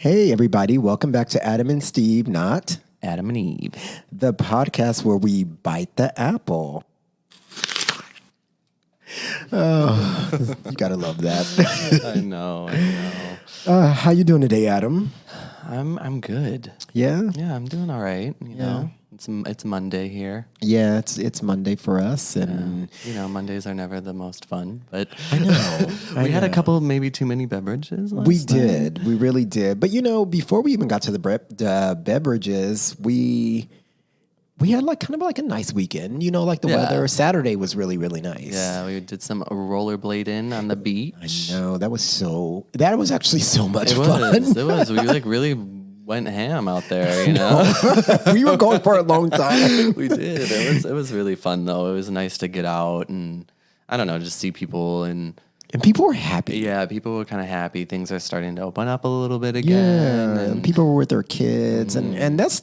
Hey, everybody. Welcome back to Adam and Steve, not Adam and Eve. the podcast where we bite the apple. Oh, you got to love that. I know. How you doing today, Adam? I'm good. Yeah? Yeah, I'm doing all right. You know, it's Monday here. Yeah, it's Monday for us. And You know, Mondays are never the most fun, but I know. we had a couple maybe too many beverages. We last night. did. We really did. But, before we even got to the beverages, we had kind of a nice weekend. Like the weather. Saturday was really, really nice. Yeah, we did some rollerblading on the beach. I know. That was actually so much fun. It was. We really went ham out there. You know, We were going for a long time. we did. It was really fun though. It was nice to get out and I don't know, just see people and. And people were happy. Yeah, people were kind of happy. Things are starting to open up a little bit Yeah, again. and people were with their kids, and that's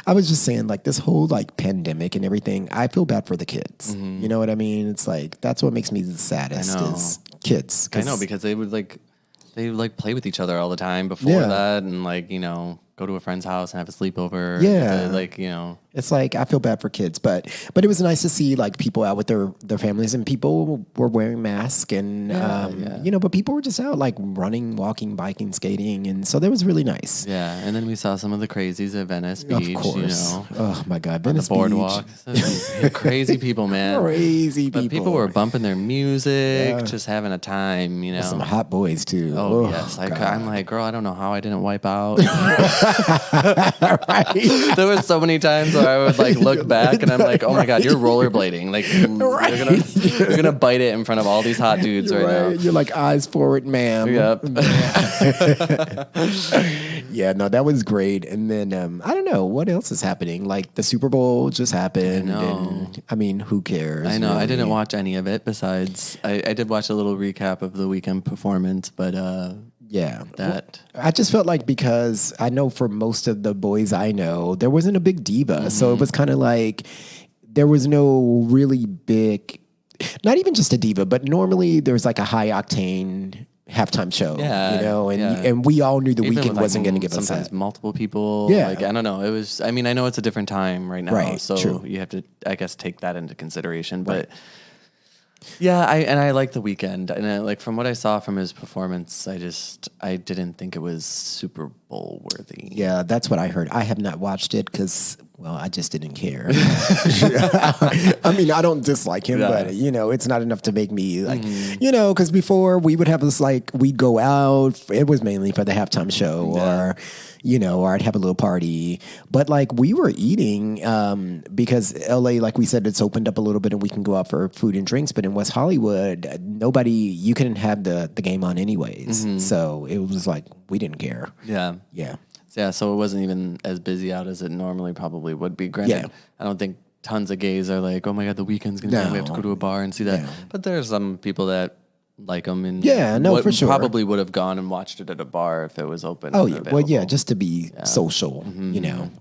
I was just saying, this whole pandemic and everything. I feel bad for the kids. You know what I mean? It's that's what makes me the saddest I know. is kids. I know because they would play with each other all the time before that, and go to a friend's house and have a sleepover. Yeah, it's I feel bad for kids, but it was nice to see people out with their families, and people were wearing masks, and but people were just out running, walking, biking, skating, and so that was really nice. Yeah, and then we saw some of the crazies at Venice Beach. Of course. Oh my God, on the Venice boardwalk. Crazy people, man. Crazy people. But people were bumping their music, just having a time. Some hot boys too. Oh yes, I'm like, girl, I don't know how I didn't wipe out. Right. There were so many times where I would look back and I'm like, oh my God, you're rollerblading. You're gonna bite it in front of all these hot dudes right now. You're eyes forward, ma'am. Yep. Yeah, no, that was great. And then I don't know what else is happening. The Super Bowl just happened. And I mean, who cares? I know. Really? I didn't watch any of it besides I did watch a little recap of the weekend performance, but yeah. that I just felt because I know for most of the boys I know, there wasn't a big diva. So it was kind of there was no really big, not even just a diva, but normally there's a high octane halftime show, and we all knew the even weekend with, wasn't going to give us sometimes that. multiple people. Yeah. I don't know. It was, I know it's a different time right now. Right, So true. you have to, I guess, take that into consideration. But yeah, I like the weekend. And from what I saw from his performance, I didn't think it was Super Bowl worthy. Yeah, that's what I heard. I have not watched it because, I just didn't care. I mean, I don't dislike him, but, it's not enough to make me because before we would have this, we'd go out. It was mainly for the halftime show or I'd have a little party. But we were eating because LA, we said, it's opened up a little bit and we can go out for food and drinks. But in West Hollywood, you couldn't have the game on anyways. So it was we didn't care. Yeah. Yeah. Yeah, so it wasn't even as busy out as it normally probably would be. Granted, I don't think tons of gays are oh my God, the weekend's going to be, we have to go to a bar and see that. Yeah. But there's some people that like them and for sure. Probably would have gone and watched it at a bar if it was open. Oh, yeah. Well, yeah, just to be social,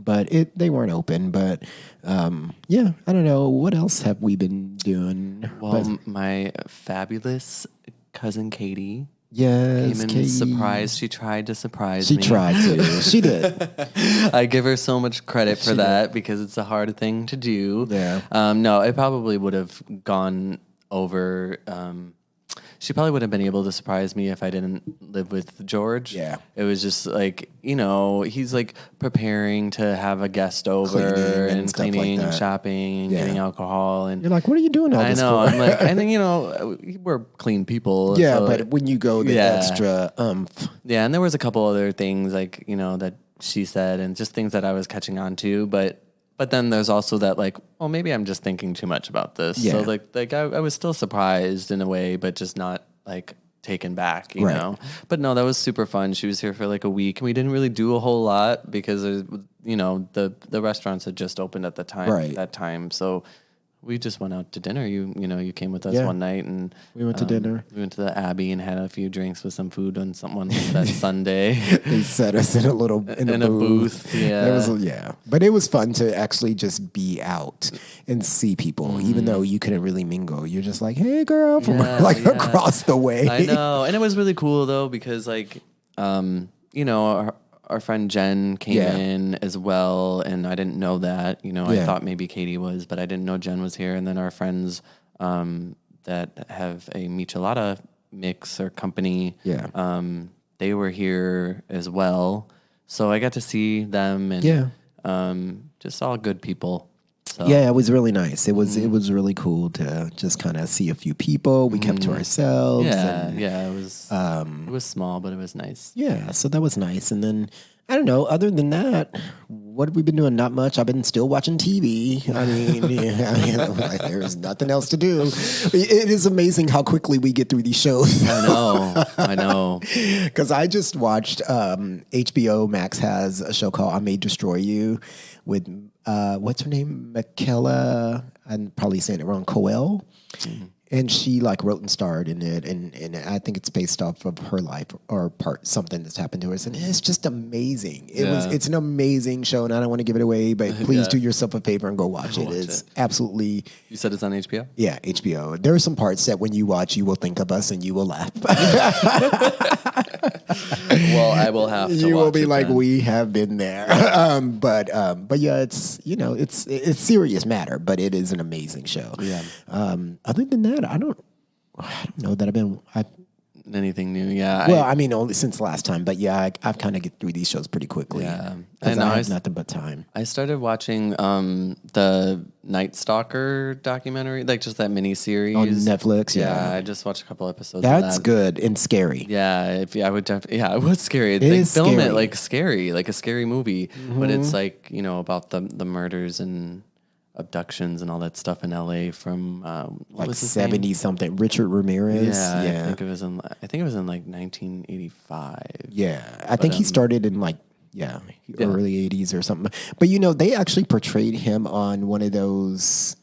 But they weren't open. But, I don't know. What else have we been doing? Well, my fabulous cousin Katie... Yes, came in surprised. She tried to surprise me. She tried to. She did. I give her so much credit for that because it's a hard thing to do. Yeah. No, it probably would have gone over. She probably would have been able to surprise me if I didn't live with George. Yeah. It was just he's preparing to have a guest over and cleaning and shopping and getting alcohol. And you're what are you doing all this know. for? I'm and then, we're clean people. Yeah, so but when you go the extra Yeah, and there was a couple other things that she said and just things that I was catching on to, but then there's also that maybe I'm just thinking too much about this. Yeah. So I was still surprised in a way, but just not taken back, you know. But no, that was super fun. She was here for a week, and we didn't really do a whole lot because the restaurants had just opened at the time. Right. That time, so. We just went out to dinner. You came with us one night, and we went to dinner. We went to the Abbey and had a few drinks with some food on that Sunday. They set us in a booth. Yeah, it was but it was fun to actually just be out and see people, even though you couldn't really mingle. You're just hey, girl, from across the way. I know, and it was really cool though because our friend Jen came in as well, and I didn't know that. I thought maybe Katie was, but I didn't know Jen was here. And then our friends that have a Michelada mix or company, they were here as well. So I got to see them, and just all good people. So. Yeah, it was really nice. It was really cool to just kind of see a few people. We kept to ourselves. Yeah, it was small, but it was nice. Yeah, so that was nice. And then I don't know. Other than that, what have we been doing? Not much. I've been still watching TV. I mean, there's nothing else to do. It is amazing how quickly we get through these shows. I know. Because I just watched HBO Max has a show called I May Destroy You with what's her name? Michaela. I'm probably saying it wrong. Coel. Mm-hmm. And she wrote and starred in it, and I think it's based off of her life or something that's happened to her. And it's just amazing. It's an amazing show, and I don't want to give it away, but please do yourself a favor and go watch it. It's absolutely. You said it's on HBO? Yeah, HBO. There are some parts that when you watch, you will think of us and you will laugh. Well, I will have to. You will be like, then. We have been there. But yeah, it's it's serious matter, but it is an amazing show. Yeah. Other than that, I don't know that I've been anything new. Yeah. Well, I mean, only since last time, but yeah, I've kind of get through these shows pretty quickly. Yeah, and I have nothing but time. I started watching the Night Stalker documentary, just that mini series on Netflix. Yeah, I just watched a couple episodes. That's of that. Good and scary. Yeah, I would definitely. Yeah, it was scary. It is film scary. it scary, like a scary movie, but it's about the murders and abductions and all that stuff in LA from 70 something. Richard Ramirez. Yeah, I think it was in 1985. Yeah, I think he started in early 80s or something. But they actually portrayed him on one of those.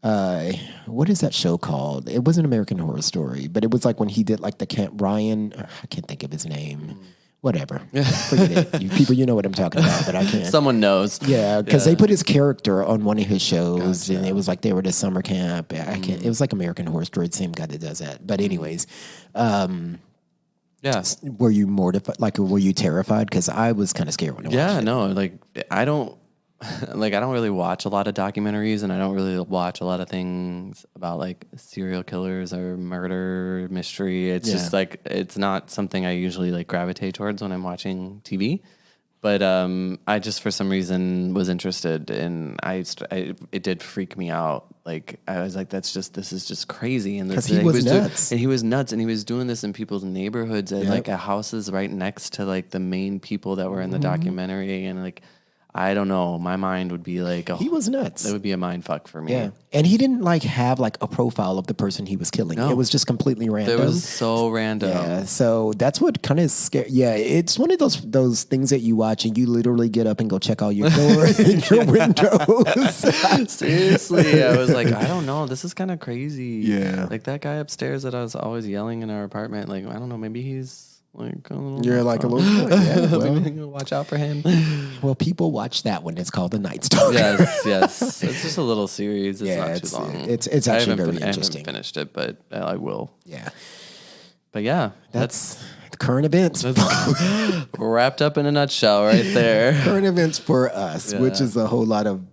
What is that show called? It was an American Horror Story, but it was when he did the Camp Ryan. I can't think of his name. Whatever. Forget it. People, know what I'm talking about, but I can't. Someone knows. Yeah, because they put his character on one of his shows, and it was they were at a summer camp. I can't. It was American Horror Story, the same guy that does that. But anyways, were you mortified? Were you terrified? Because I was kind of scared when I watched it. No, I don't. I don't really watch a lot of documentaries, and I don't really watch a lot of things about serial killers or murder mystery. It's just it's not something I usually gravitate towards when I'm watching TV. But I just for some reason was interested, and it did freak me out. I was this is just crazy. And he was nuts. And he was nuts, and he was doing this in people's neighborhoods at houses right next to the main people that were in the documentary, and I don't know. My mind would be he was nuts. It would be a mind fuck for me. Yeah, and he didn't have a profile of the person he was killing. No. It was just completely random. It was so random. Yeah, so that's what kind of scared. Yeah, it's one of those things that you watch and you literally get up and go check all your doors and your windows. Seriously, I was I don't know. This is kind of crazy. Yeah, that guy upstairs that I was always yelling in our apartment. I don't know. Maybe he's. You're a little. Yeah, well, watch out for him. Well, people watch that one. It's called The Night Stalker. Yes. It's just a little series. It's not too long. It's actually very interesting. I haven't finished it, but I will. Yeah. But yeah, that's current events. Wrapped up in a nutshell, right there. Current events for us, which is a whole lot of.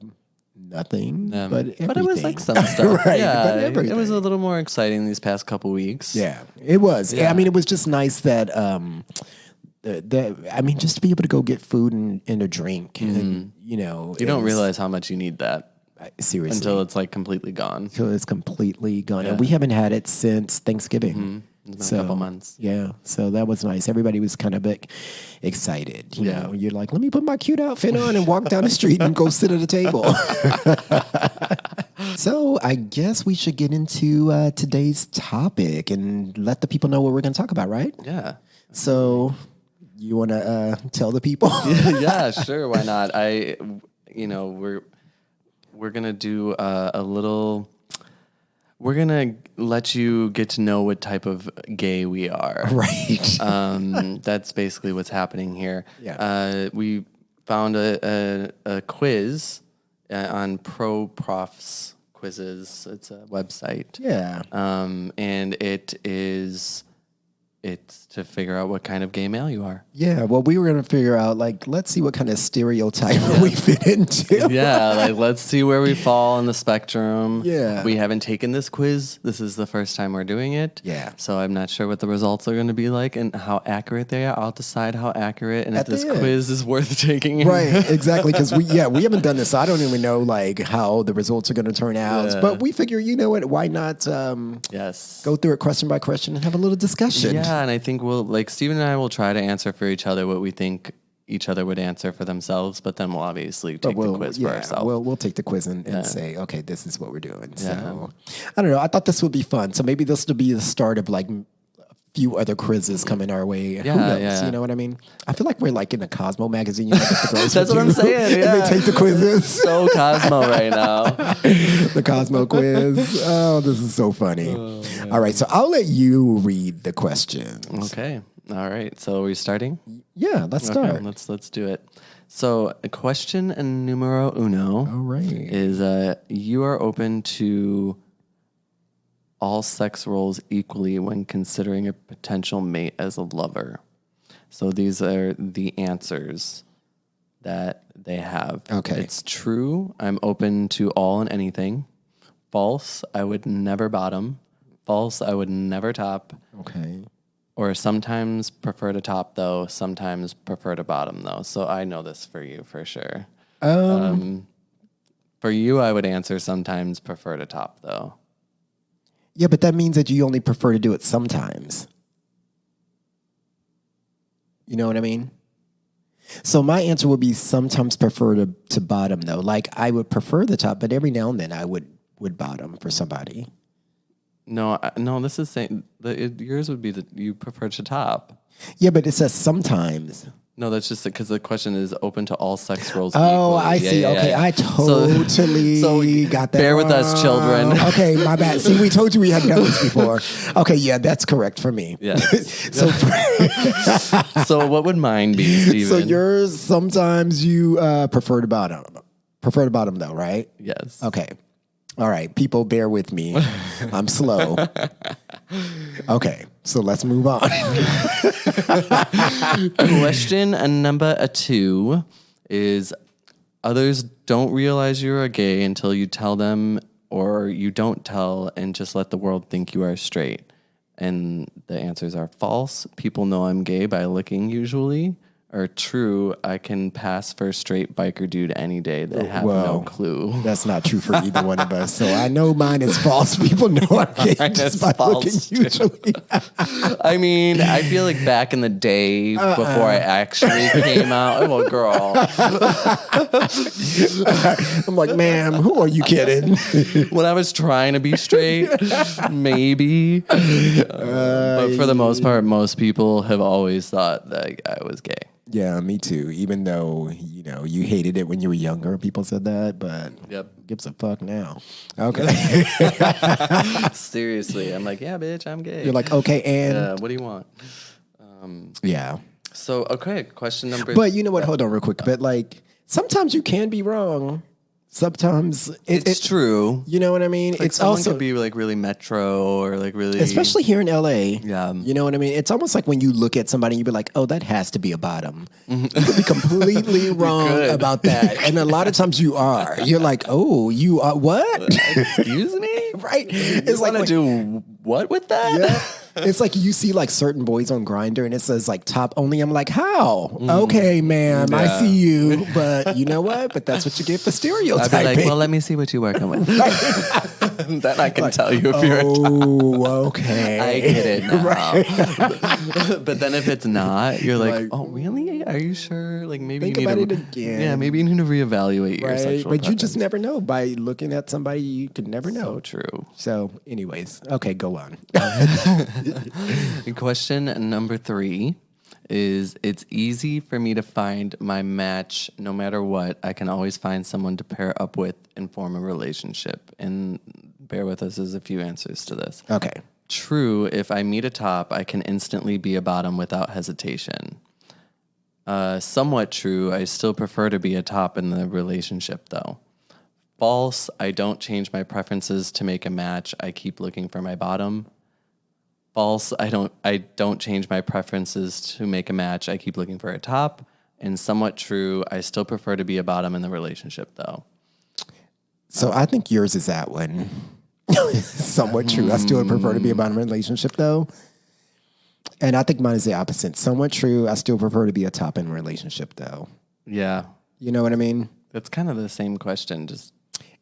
Nothing, but it was some stuff. Right, yeah, it was a little more exciting these past couple weeks. Yeah, it was. Yeah. I mean, it was just nice that, just to be able to go get food and a drink, and you don't realize how much you need that. Seriously, until it's completely gone. Until it's completely gone, and we haven't had it since Thanksgiving. Mm-hmm. It's been a couple months. Yeah, so that was nice. Everybody was kind of excited. You know, you're let me put my cute outfit on and walk down the street and go sit at a table. So I guess we should get into today's topic and let the people know what we're going to talk about, right? Yeah. So you want to tell the people? Yeah, sure. Why not? We're going to do a little... We're going to let you get to know what type of gay we are. Right. That's basically what's happening here. Yeah. We found a quiz on ProProf's quizzes. It's a website. Yeah. And it is it's to figure out what kind of gay male you are. Yeah, well, we were going to figure out, like, let's see what kind of stereotype we fit into. Yeah, like, let's see where we fall on the spectrum. Yeah. We haven't taken this quiz. This is the first time we're doing it. Yeah. So I'm not sure what the results are going to be like and how accurate they are. I'll decide how accurate and At if this the end. quiz is worth taking. Right, exactly, because we haven't done this, so I don't even know, like, how the results are going to turn out. Yeah. But we figure, you know what, why not Yes. go through it question by question and have a little discussion? Yeah, and I think Steven and I will try to answer for each other what we think each other would answer for themselves, but then we'll obviously take the quiz for ourselves. We'll take the quiz and say, okay, this is what we're doing. So, I don't know. I thought this would be fun. So maybe this will be the start of like a few other quizzes coming our way. Who knows? Yeah. You know what I mean? I feel like we're like in a Cosmo magazine. You know, the girls That's would what I'm do, saying. Yeah. And they take the quizzes. So Cosmo right now. The Cosmo quiz. Oh, this is so funny. All right. So I'll let you read the questions. Okay. All right. So are we starting? Yeah, let's start. Okay, let's do it. So question numero uno All right. is you are open to all sex roles equally when considering a potential mate as a lover. So these are the answers that they have. Okay. It's true, I'm open to all and anything. False, I would never bottom. False, I would never top. Okay. Or sometimes prefer to top, though. Sometimes prefer to bottom, though. So I know this for you for sure. For you, I would answer sometimes prefer to top, though. Yeah, but that means that you only prefer to do it sometimes. You know what I mean? So my answer would be sometimes prefer to bottom, though. Like I would prefer the top, but every now and then I would bottom for somebody. No, this is saying yours would be that you prefer to top. Yeah, but it says sometimes. No, that's just because the question is open to all sex roles. Oh, equally. I see. Okay, I totally got that. Bear with us, children. Okay, my bad. See, we told you we had done this before. Okay, yeah, that's correct for me. Yes. So, So what would mine be, Steven? so yours sometimes you prefer to bottom. Prefer to bottom, though, right? Yes. Okay. All right, people, bear with me. I'm slow. Okay, so let's move on. Question number 2 is others don't realize you're a gay until you tell them, or you don't tell and just let the world think you are straight. And the answers are false. People know I'm gay by looking usually. Or true, I can pass for a straight biker dude any day. They have no clue. That's not true for either one of us. So I know mine is false. People know I'm gay just by looking usually. I mean, I feel like back in the day before I actually came out, well, girl. I'm like, ma'am, who are you kidding? When I was trying to be straight, maybe. But for the most part, most people have always thought that I was gay. Yeah, me too. Even though, you know, you hated it when you were younger, people said that, but gives a fuck now. Okay. Seriously, I'm like, yeah, bitch, I'm gay. You're like, okay, and what do you want? yeah. So, okay, question number. But you know what? Hold on real quick. But like, sometimes you can be wrong. Sometimes it's true. You know what I mean? Like it's someone also could be like really metro or like really, especially here in LA. Yeah. You know what I mean? It's almost like when you look at somebody, you be like, oh, that has to be a bottom. You could be completely wrong about that. And a lot of times you are. You're like, oh, you are what? Excuse me? Right? It's like to do what with that? Yeah. It's like you see like certain boys on Grindr and it says like top only. I'm like, how? Okay, ma'am, I see you, but you know what? But that's what you get for stereotyping. I'd be like, well, let me see what you're working with. Then I can tell you if you're a top. Oh, okay. I get it now. But then if it's not, you're like, oh, really? Are you sure? Like maybe Think you need about to, it again. Yeah, maybe you need to reevaluate your sexual But you just preference. never know. By looking at somebody, you could never know. So true. So, anyways, okay, go on. Question number 3 is it's easy for me to find my match no matter what. I can always find someone to pair up with and form a relationship. And bear with us, there's a few answers to this. Okay. True, if I meet a top, I can instantly be a bottom without hesitation. Somewhat true, I still prefer to be a top in the relationship though. False, I don't change my preferences to make a match. I keep looking for my bottom. False. I don't change my preferences to make a match. I keep looking for a top. And somewhat true. I still prefer to be a bottom in the relationship, though. So I think yours is that one. Somewhat true. I still prefer to be a bottom in a relationship, though. And I think mine is the opposite. Somewhat true. I still prefer to be a top in a relationship, though. Yeah. You know what I mean? That's kind of the same question. Just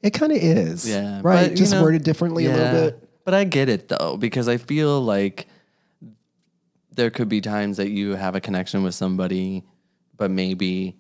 it kind of is. Yeah. Right. But, just worded differently a little bit. But I get it, though, because I feel like there could be times that you have a connection with somebody, but maybe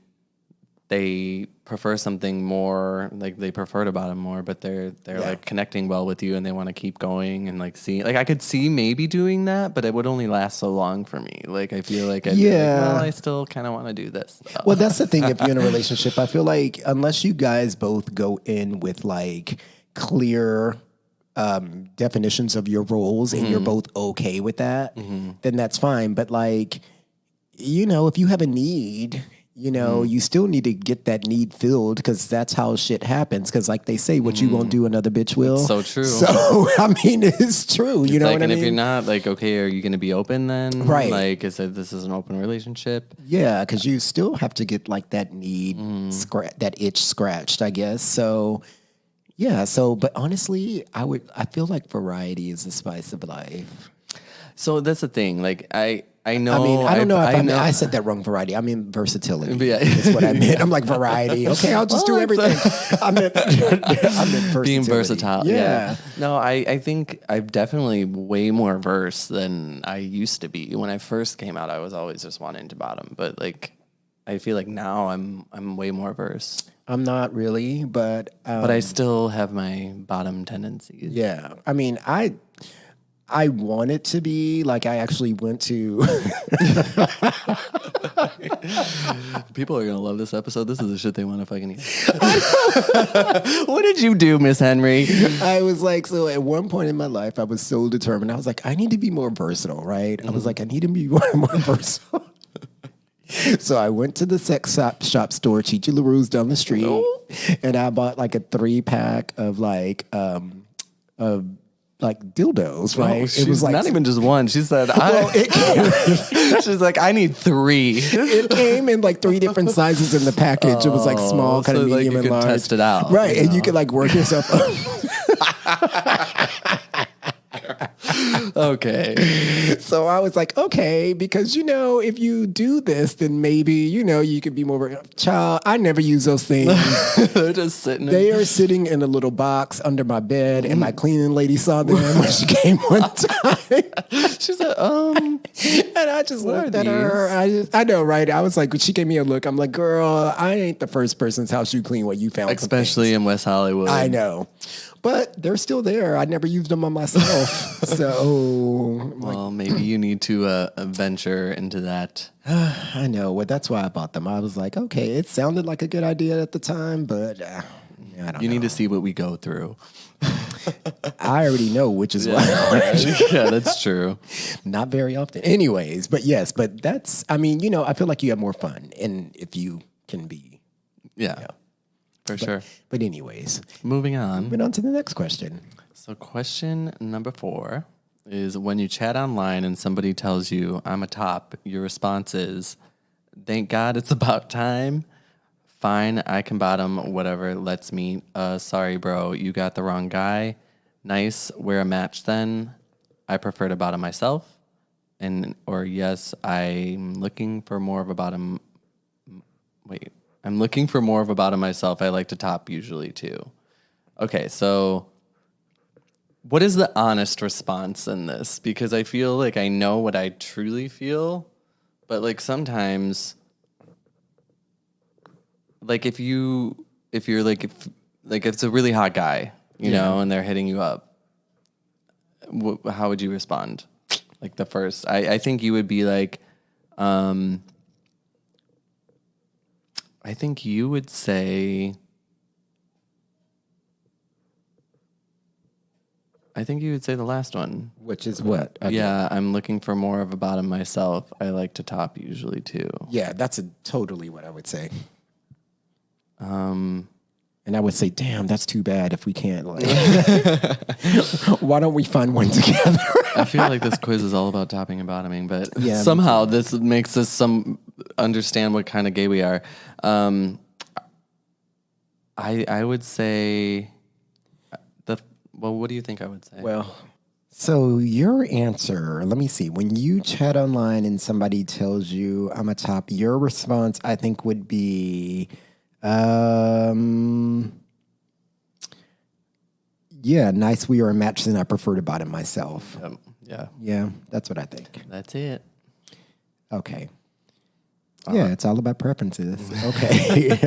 they prefer something more, like they preferred about him more, but they're like connecting well with you and they want to keep going and like see, like I could see maybe doing that, but it would only last so long for me. Like I feel like I'd be like, well, I still kind of want to do this, though. Well, that's the thing. If you're in a relationship, I feel like unless you guys both go in with like clear definitions of your roles and you're both okay with that, then that's fine. But like, you know, if you have a need, you know, you still need to get that need filled because that's how shit happens. Because like they say, what you won't do, another bitch will. It's so true. So, I mean, it's true. You know like, what I mean? And if you're not, like, okay, are you going to be open then? Right. Like, this is an open relationship? Yeah, because you still have to get like that need, that itch scratched, I guess. So, yeah. So, but honestly, I feel like variety is the spice of life. So that's the thing. Like, I know. I mean, I don't know if I said that wrong. Variety. I mean versatility. Yeah. Is what I meant. I'm like variety. Okay, I'll just do everything. I meant versatility. Being versatile. Yeah. No, I think I'm definitely way more verse than I used to be. When I first came out, I was always just wanting to bottom, but like, I feel like now I'm way more verse. I'm not really, but I still have my bottom tendencies. Yeah. I mean, I want it to be like I actually went to. People are gonna love this episode. This is the shit they want to fucking eat. What did you do, Miss Henry? I was like, so at one point in my life, I was so determined. I was like, I need to be more versatile, right? I was like, I need to be more versatile. So I went to the sex shop store, Chichi LaRue's down the street, and I bought like a 3-pack of like dildos, right? It was like not even just one. She said, she's like, I need 3. It came in like 3 different sizes in the package. It was like small, kind of medium, like and large. Test it out, right? And you could like work yourself up. Okay. So I was like, okay, because, you know, if you do this, then maybe, you know, you could be more. Child, I never use those things. They're just sitting They are sitting in a little box under my bed, and my cleaning lady saw them when she came one time. She said, and I just looked at her. I know, right? I was like, she gave me a look. I'm like, girl, I ain't the first person's house you clean what you found. Especially in West Hollywood. I know. But they're still there. I never used them on myself. So, well, maybe you need to venture into that. I know. Well, that's why I bought them. I was like, okay, it sounded like a good idea at the time, but I don't know. You need to see what we go through. I already know, which is why. Yeah, that's true. Not very often. Anyways, but yes, but that's, I mean, you know, I feel like you have more fun and if you can be. Yeah. For sure. But anyways. Moving on to the next question. So question number 4 is when you chat online and somebody tells you I'm a top, your response is, thank God it's about time. Fine, I can bottom, whatever, let's meet. Sorry, bro, you got the wrong guy. Nice, we're a match then. I prefer to bottom myself. Or yes, I'm looking for more of a bottom. Wait. I'm looking for more of a bottom myself. I like to top usually too. Okay, so what is the honest response in this? Because I feel like I know what I truly feel, but like sometimes, like if you're like if it's a really hot guy, you know, and they're hitting you up, how would you respond? Like the first, I think you would be like, I think you would say the last one. Which is what? Yeah, I'm looking for more of a bottom myself. I like to top usually too. Yeah, that's totally what I would say. And I would say, damn, that's too bad if we can't. Like, why don't we find one together? I feel like this quiz is all about topping and bottoming, but Yeah, somehow this makes us understand what kind of gay we are. I would say what do you think I would say? Well, so your answer, let me see. When you chat online and somebody tells you I'm a top, your response I think would be, yeah, nice. We are a match, then I prefer to bottom myself. Yeah. Yeah, that's what I think. That's it. Okay. Yeah, it's all about preferences. Okay.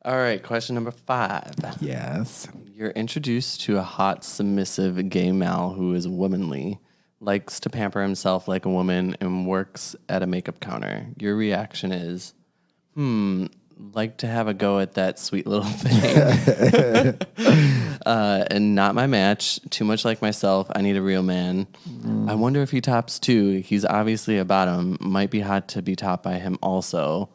All right, question number 5. Yes. You're introduced to a hot, submissive gay male who is womanly, likes to pamper himself like a woman, and works at a makeup counter. Your reaction is, like to have a go at that sweet little thing. And not my match. Too much like myself. I need a real man. I wonder if he tops too. He's obviously a bottom. Might be hot to be topped by him also.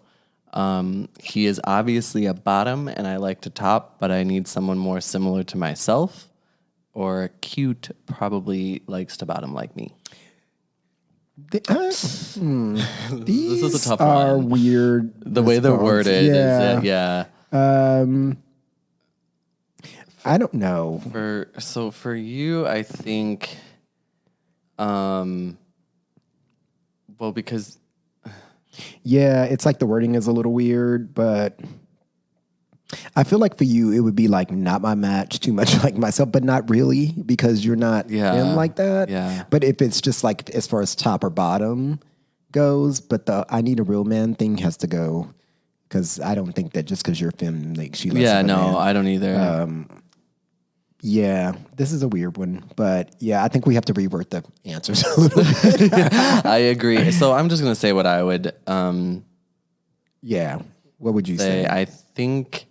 He is obviously a bottom and I like to top, but I need someone more similar to myself, or cute, probably likes to bottom like me. These This is a tough are one. weird. The way they're worded is that, yeah. I don't know. For you, I think, because Yeah, it's like the wording is a little weird, but I feel like for you, it would be like not my match, too much like myself, but not really because you're not in like that. Yeah. But if it's just like as far as top or bottom goes, but the I need a real man thing has to go because I don't think that just because you're feminine makes you less of a man. I don't either. Yeah, this is a weird one, but yeah, I think we have to reword the answers a little bit. I agree. So I'm just gonna say what I would Yeah, what would you say? I think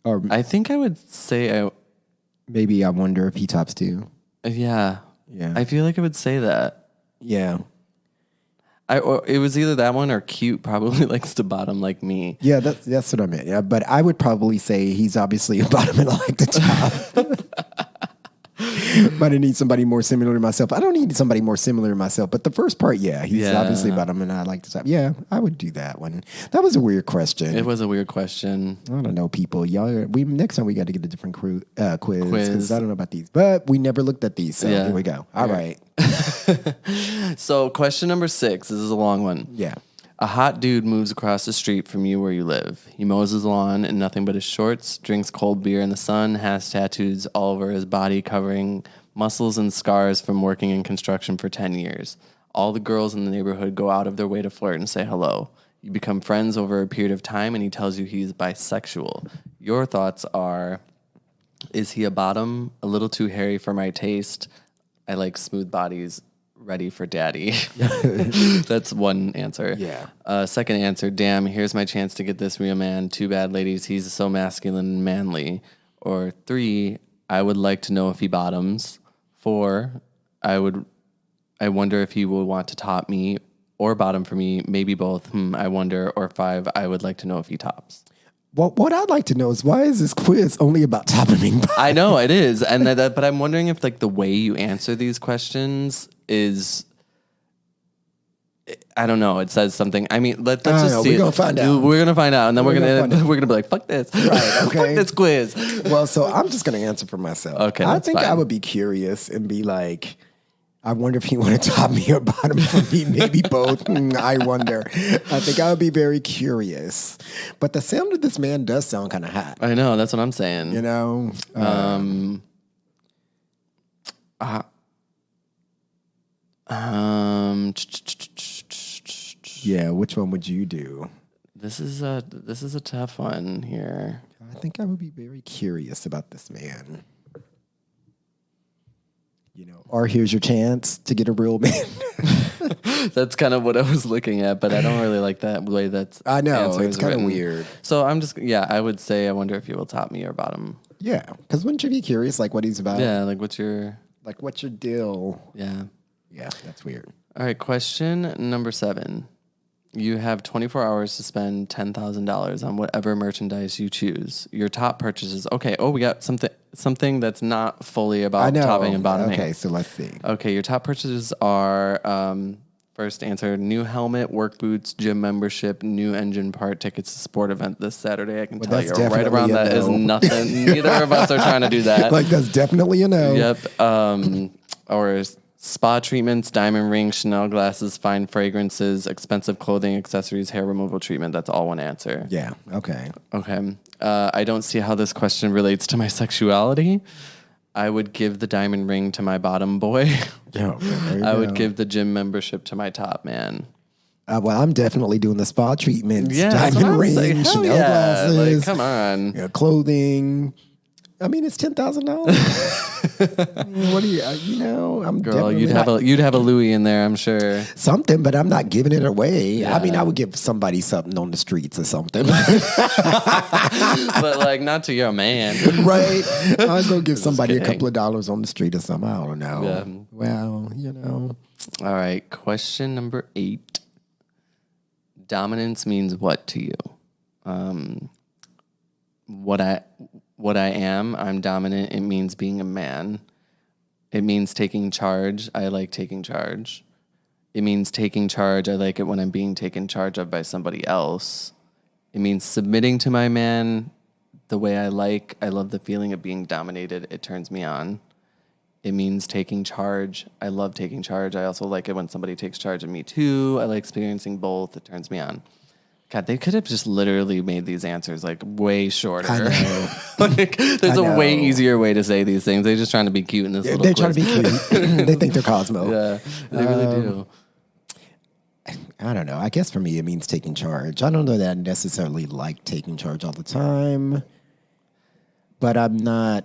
Or I would say maybe I wonder if he tops too. yeah. Yeah. I feel like I would say that. Yeah. Or it was either that one or cute probably likes to bottom like me. Yeah, that's what I meant. Yeah, but I would probably say he's obviously a bottom and I like the top. But I need somebody more similar to myself. I don't need somebody more similar to myself. But the first part, yeah, he's obviously a bottom and I like the top. Yeah, I would do that one. That was a weird question. It was a weird question. I don't know, people. Y'all, next time we got to get a different quiz because I don't know about these. But we never looked at these, so here we go. All right. So question number 6. This is a long one. Yeah. A hot dude moves across the street from you where you live. He mows his lawn in nothing but his shorts, drinks cold beer in the sun, has tattoos all over his body covering muscles and scars from working in construction for 10 years. All the girls in the neighborhood go out of their way to flirt and say hello. You become friends over a period of time and he tells you he's bisexual. Your thoughts are, is he a bottom, a little too hairy for my taste? I like smooth bodies. Ready for daddy. That's one answer. Yeah. Second answer, damn, here's my chance to get this real man. Too bad, ladies, he's so masculine and manly. Or 3, I would like to know if he bottoms. 4, I wonder if he will want to top me or bottom for me. Maybe both. I wonder. Or 5, I would like to know if he tops. Well, what I'd like to know is why is this quiz only about topping? I know it is, and but I'm wondering if like the way you answer these questions is, I don't know. It says something. I mean, let's just see. We're gonna find out. We're gonna find out, and then we're gonna be like, "Fuck this!" Right? Okay. Fuck this quiz. Well, so I'm just gonna answer for myself. Okay, I that's think fine. I would be curious and be like, I wonder if he want to top me or bottom for me. Maybe both. I wonder. I think I would be very curious. But the sound of this man does sound kind of hot. I know. That's what I'm saying. You know. Yeah. Which one would you do? This is a tough one here. I think I would be very curious about this man. You know, or here's your chance to get a real man. That's kind of what I was looking at, but I don't really like that way that's. I know, answer it's is kind of written. weird. So I'm just, I would say, I wonder if he will top me or bottom. Yeah, because wouldn't you be curious, like what he's about? Yeah, like what's your deal? Yeah. Yeah, that's weird. All right, question number 7. You have 24 hours to spend $10,000 on whatever merchandise you choose. Your top purchases. Okay. Oh, we got something that's not fully about topping and bottoming. Okay, so let's see. Okay, your top purchases are first answer: new helmet, work boots, gym membership, new engine part, tickets to sport event this Saturday. I can tell you right around that is nothing. Neither of us are trying to do that. Like that's definitely a no. Yep. Or spa treatments, diamond rings, Chanel glasses, fine fragrances, expensive clothing, accessories, hair removal treatment. That's all one answer. Yeah. Okay. Okay. I don't see how this question relates to my sexuality. I would give the diamond ring to my bottom boy. Yeah, I would give the gym membership to my top man. Well, I'm definitely doing the spa treatments. Yeah, diamond ring, Chanel glasses. Like, come on. Clothing. I mean, it's $10,000. What do you? I'm Girl, you'd have a Louis in there, I'm sure. Something, but I'm not giving it away. Yeah. I mean, I would give somebody something on the streets or something, but like not to your man, right? I'll go give somebody a couple of dollars on the street or something. I don't know. Yeah. Well, All right, question number 8. Dominance means what to you? What I am, I'm dominant. It means being a man. It means taking charge. I like taking charge. It means taking charge. I like it when I'm being taken charge of by somebody else. It means submitting to my man the way I like. I love the feeling of being dominated. It turns me on. It means taking charge. I love taking charge. I also like it when somebody takes charge of me too. I like experiencing both. It turns me on. God, they could have just literally made these answers like way shorter. I know. Like, there's a way easier way to say these things. They're just trying to be cute in this little They're quiz. trying to be cute. They think they're Cosmo. Yeah, they really do. I don't know. I guess for me, it means taking charge. I don't know that I necessarily like taking charge all the time, but I'm not.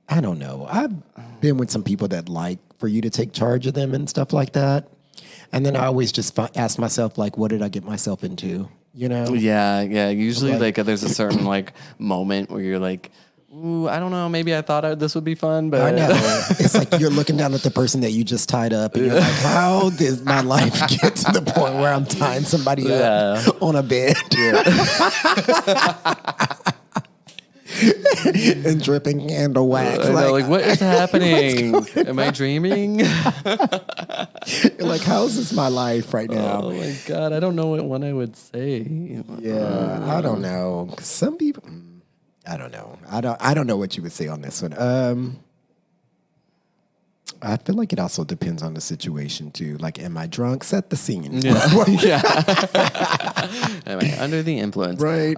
I don't know. I've been with some people that like for you to take charge of them and stuff like that. And then I always just ask myself, like, what did I get myself into? Yeah. Usually, like there's a certain like moment where you're like, ooh, I don't know. Maybe I thought this would be fun, but I know. It's like you're looking down at the person that you just tied up, and you're like, how did my life get to the point where I'm tying somebody up on a bed? And dripping candle wax. Like, what is happening? Am I dreaming? Like, how is this my life right now? Oh my God, I don't know what one I would say. Yeah, I don't know. 'Cause some people, I don't know. I don't know what you would say on this one. I feel like it also depends on the situation too. Like, am I drunk? Set the scene. Yeah. Am I under the influence? Right.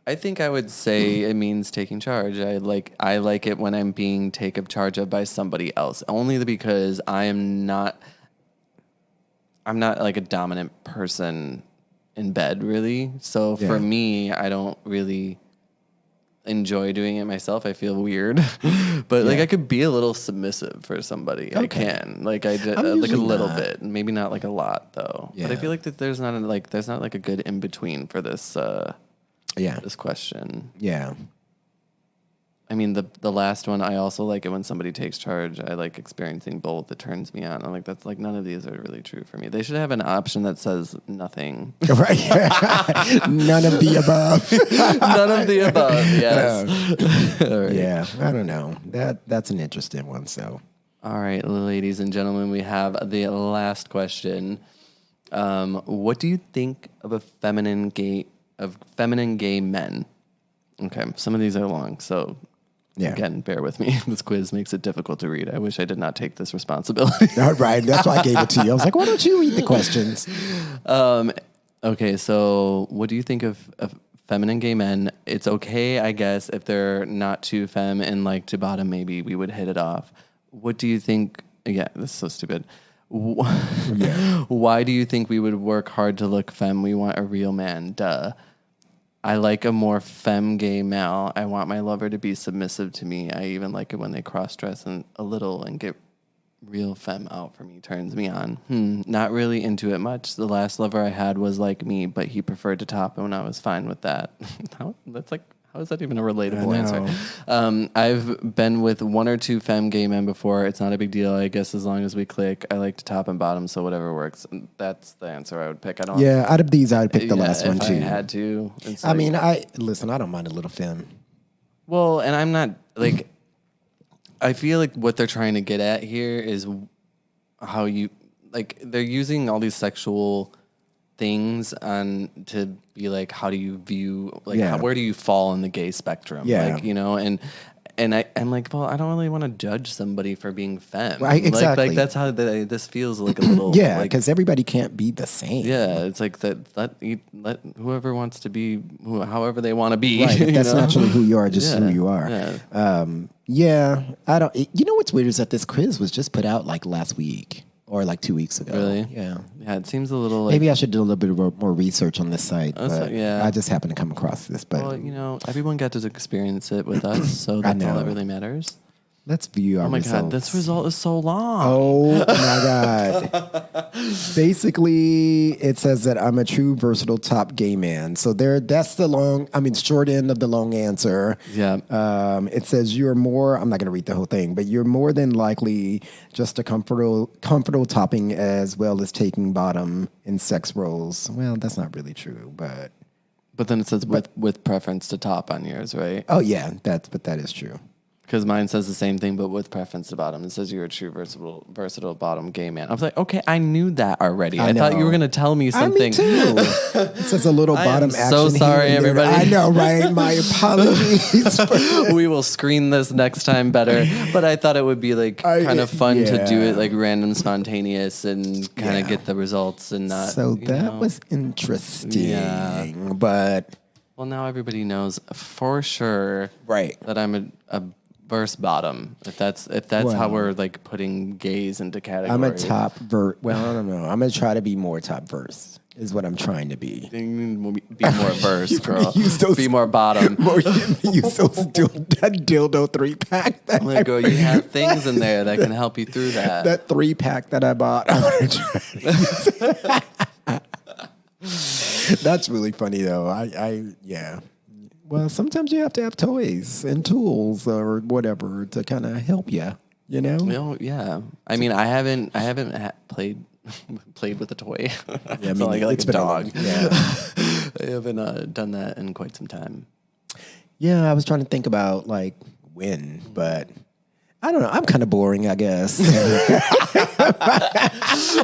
I think I would say it means taking charge. I like it when I'm being taken charge of by somebody else. Only because I'm not like a dominant person in bed, really. So for me, I don't really enjoy doing it myself. I feel weird. But like I could be a little submissive for somebody. Okay. I can. Like I did like a little bit. Maybe not like a lot though. Yeah. But I feel like that there's not like a good in between for this this question. Yeah. I mean, the last one, I also like it when somebody takes charge. I like experiencing both. It turns me on. I'm like, that's like, none of these are really true for me. They should have an option that says nothing. Right. None of the above. None of the above, yes. Right. Yeah, I don't know. That's an interesting one, so. All right, ladies and gentlemen, we have the last question. What do you think of feminine gay men? Okay, some of these are long, so again, bear with me. This quiz makes it difficult to read. I wish I did not take this responsibility. All right, that's why I gave it to you. I was like, why don't you read the questions? Okay, so what do you think of feminine gay men? It's okay, I guess, if they're not too femme and like to bottom, maybe we would hit it off. What do you think? Yeah, this is so stupid. Why do you think we would work hard to look femme? We want a real man. Duh. I like a more femme gay male. I want my lover to be submissive to me. I even like it when they cross-dress a little and get real femme out for me. Turns me on. Not really into it much. The last lover I had was like me, but he preferred to top, and I was fine with that. How is that even a relatable answer? I've been with one or two femme gay men before. It's not a big deal, I guess, as long as we click. I like to top and bottom, so whatever works. That's the answer I would pick. I don't. Yeah, out of these, I would pick the last one too. I had to. I mean, I don't mind a little femme. Well, and I'm not like. I feel like what they're trying to get at here is how you like. They're using all these sexual things to be like, how do you view, like, where do you fall in the gay spectrum? Yeah. Like, you know, and I'm like, well, I don't really want to judge somebody for being femme. Right, exactly. Like that's how this feels like a little. Yeah, because everybody can't be the same. Yeah, it's like that. Let whoever wants to be, however they want to be. Right, if that's know? not who you are, just who you are. Yeah. Yeah, I don't. You know what's weird is that this quiz was just put out like last week or like 2 weeks ago. Really? Yeah. Yeah, it seems a little like... Maybe I should do a little bit more research on this site. But yeah. I just happened to come across this. But well, you know, everyone got to experience it with us, so that's all that really matters. Let's view our results. Oh my God, this result is so long. Oh my God. Basically, it says that I'm a true versatile top gay man. So that's the short end of the long answer. Yeah. It says you're more, I'm not going to read the whole thing, but you're more than likely just a comfortable topping as well as taking bottom in sex roles. Well, that's not really true, but. But then it says with preference to top on yours, right? Oh yeah, but that is true. Because mine says the same thing, but with preference to bottom. It says you're a true versatile bottom gay man. I was like, okay, I knew that already. I thought you were going to tell me something. Me too. It says a little bottom action. So sorry, everybody. I know, right? My apologies. We will screen this next time better. But I thought it would be like kind of fun to do it like random, spontaneous, and kind of get the results and not. So that was interesting. Yeah. But well, now everybody knows for sure, right, that I'm a verse bottom. If that's how we're like putting gays into categories. I'm a top verse. Well, I don't know. I'm gonna try to be more top verse. Is what I'm trying to be. Be more verse, girl. Be more bottom. You still that dildo 3-pack. Like, girl, you have things in there that can help you through that. That 3-pack that I bought. That's really funny though. Yeah. Well, sometimes you have to have toys and tools or whatever to kind of help you. You know? No, yeah. I mean, I haven't played with a toy. Yeah, like a dog. Yeah. I haven't done that in quite some time. Yeah, I was trying to think about like when, but I don't know. I'm kind of boring, I guess.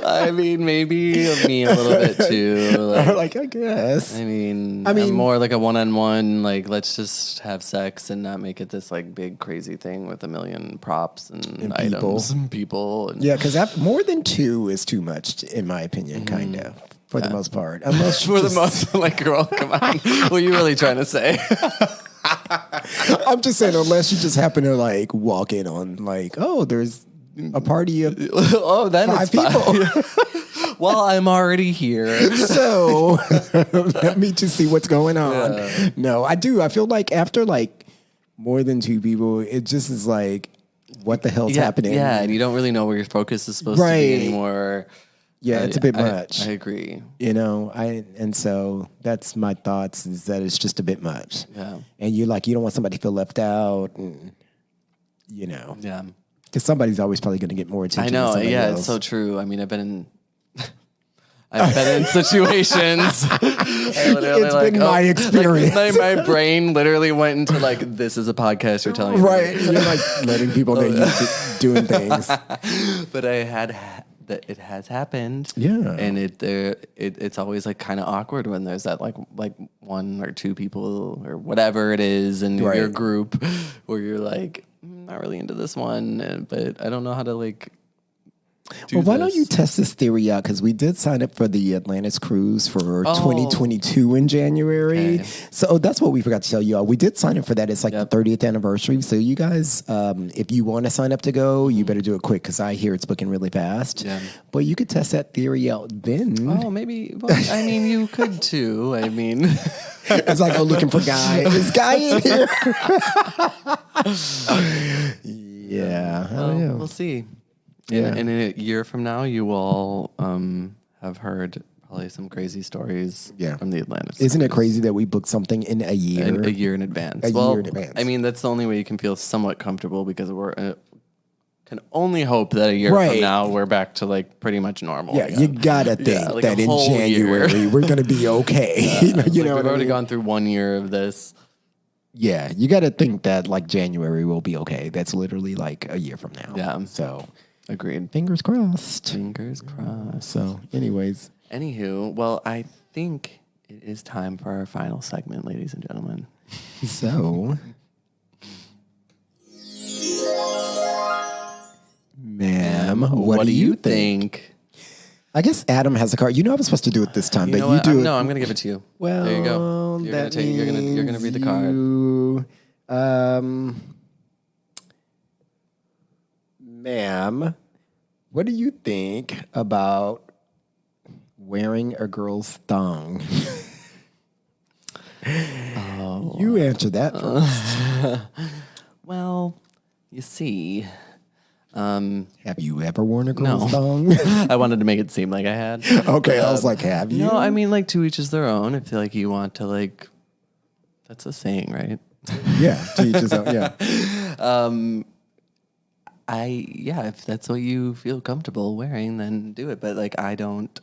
I mean, maybe me a little bit too. Like I guess. I mean, I'm more like a one-on-one. Like, let's just have sex and not make it this like big crazy thing with a million props and items and people. And yeah, because more than 2 is too much, in my opinion, kind of. For the most part. Unless the most, like, girl, come on. What are you really trying to say? I'm just saying, unless you just happen to like walk in on like, oh, there's a party of 5 people. Well, I'm already here, so let me just see what's going on. Yeah. No, I do. I feel like after like more than 2 people, it just is like, what the hell's happening? Yeah, and you don't really know where your focus is supposed to be anymore. Yeah, it's a bit much. I agree. You know, and so that's my thoughts is that it's just a bit much. Yeah. And you don't want somebody to feel left out and, you know. Yeah. Because somebody's always probably going to get more attention I know, than somebody else. It's so true. I mean, I've been in situations. It's been my experience. Like, my brain literally went into like, this is a podcast you're telling me. Right. You're like letting people know you're doing things. But that it has happened. Yeah. And it's always like kind of awkward when there's that like 1 or 2 people or whatever it is in your group where you're like, not really into this one, but I don't know how to like well, why don't you test this theory out? Because we did sign up for the Atlantis cruise for 2022 in January. Okay. So that's what we forgot to tell you all. We did sign up for that. It's like the 30th anniversary. So you guys, if you want to sign up to go, you better do it quick because I hear it's booking really fast. Yeah. But you could test that theory out then. Oh, maybe. Well, I mean, you could too. I mean... It's like, looking for Guy. Is Guy in here? Yeah. Well, we'll see. Yeah. And in a year from now, you will have heard Probably some crazy stories Yeah. from the Atlantis. Isn't it crazy that we booked something in a year? A year in advance. A year in advance. I mean, that's the only way you can feel somewhat comfortable because we're can only hope that a year Right. from now we're back to like pretty much normal. Yeah, you gotta think like that a in whole January year. we're gonna be okay. you Like, know we've what I already mean? gone through 1 year of this. Yeah, you gotta think that like January will be okay. That's literally like a year from now. Yeah. So Agreed. fingers crossed. Fingers crossed. So, anyways, Anywho, well, I think it is time for our final segment, ladies and gentlemen. so ma'am, what do you think? I guess Adam has a card. You know I was supposed to do it this time, You but know you what? do it. No, I'm gonna give it to you. Well, there you go. You're gonna take. You're gonna read the card. Ma'am, what do you think about wearing a girl's thong? Oh. You answer that first. Well, you see, Have you ever worn a girl's thong? I wanted to make it seem like I had. Okay, I was like, have you? No, I mean, like, to each is their own. If like you want to, like, that's a saying, right? Yeah, to each his own, yeah. If that's what you feel comfortable wearing, then do it. But like, I don't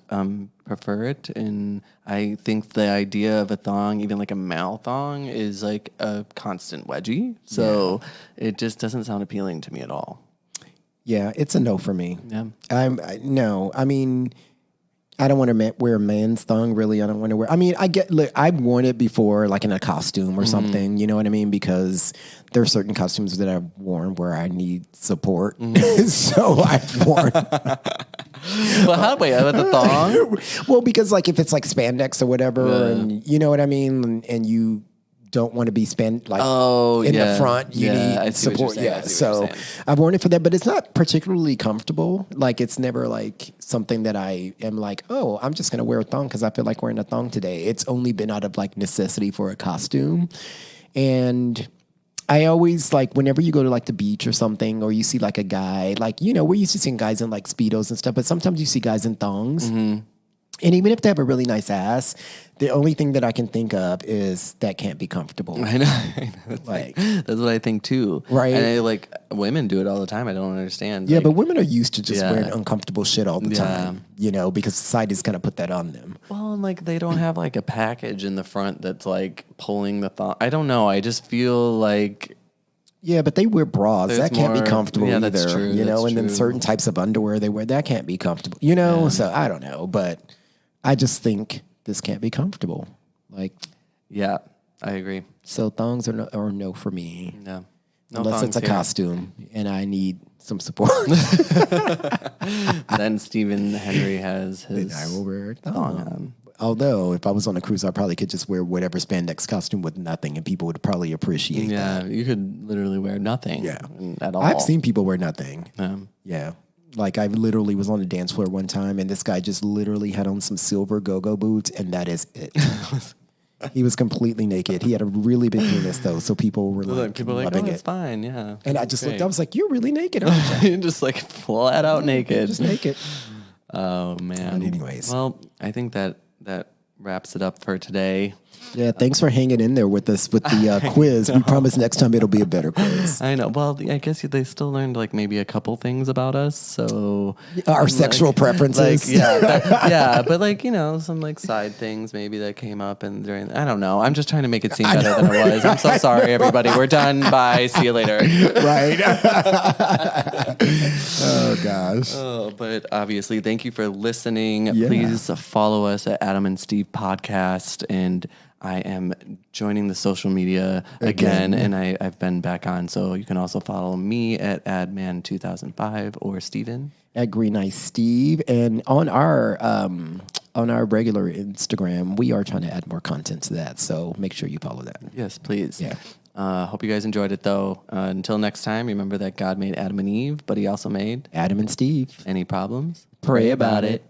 prefer it, and I think the idea of a thong, even like a male thong, is like a constant wedgie. So it just doesn't sound appealing to me at all. Yeah, it's a no for me. Yeah. No. I mean, I don't want to wear a man's thong. Really, I don't want to wear. I mean, I've worn it before, like in a costume or something. You know what I mean? Because there are certain costumes that I've worn where I need support, so I've worn. Well, how wait with the thong? Well, because like if it's like spandex or whatever, and you know what I mean, and you don't want to be spent like in the front. You need support. Yeah. So I've worn it for that, but it's not particularly comfortable. Like it's never like something that I am like, oh, I'm just going to wear a thong because I feel like wearing a thong today. It's only been out of like necessity for a costume. And I always like whenever you go to like the beach or something, or you see like a guy, like, you know, we're used to seeing guys in like Speedos and stuff, but sometimes you see guys in thongs. And even if they have a really nice ass, the only thing that I can think of is that can't be comfortable. I know. That's what I think too. Right. And like women do it all the time. I don't understand. Yeah, like, but women are used to just wearing uncomfortable shit all the time, you know, because society's kind of put that on them. Well, and like they don't have like a package in the front that's like pulling the thong. I don't know. I just feel like. Yeah, but they wear bras. There's That can't be more- comfortable yeah, either. that's true, You know, that's and then true. certain types of underwear they wear, that can't be comfortable. You know, so I don't know. But I just think this can't be comfortable. Like, Yeah, I agree. so thongs are no for me. No Unless it's thongs a here. costume and I need some support. Then Stephen Henry has his I will wear a thong thong. on. Although, if I was on a cruise, I probably could just wear whatever spandex costume with nothing, and people would probably appreciate that. Yeah, you could literally wear nothing. Yeah. At all. I've seen people wear nothing. Um, Yeah. Like, I literally was on the dance floor one time, and this guy just literally had on some silver go-go boots, and that is it. He was completely naked. He had a really big penis, though, so people were like, people are like, loving oh, it. it's fine. Yeah. And I just looked, I was like, you're really naked, aren't you? just like flat out naked. Just naked. Oh man. But anyways. Well, I think that wraps it up for today. Yeah, thanks for hanging in there with us with the quiz. We promise next time it'll be a better quiz. I know. Well, I guess they still learned like maybe a couple things about us. So Our sexual preferences. but like, you know, some like side things maybe that came up and during. I don't know. I'm just trying to make it seem better than it was. I'm so sorry, everybody. We're done. Bye. See you later. Right. Oh, gosh. Oh, but obviously, thank you for listening. Yeah. Please follow us at Adam and Steve Podcast. And I am joining the social media again, and I've been back on. So you can also follow me at Adman2005 or Steven. At Green Eye Steve. And on our regular Instagram, we are trying to add more content to that. So make sure you follow that. Yes, please. Yeah. Hope you guys enjoyed it, though. Until next time, remember that God made Adam and Eve, but he also made Adam and Steve. any problems? Pray about it.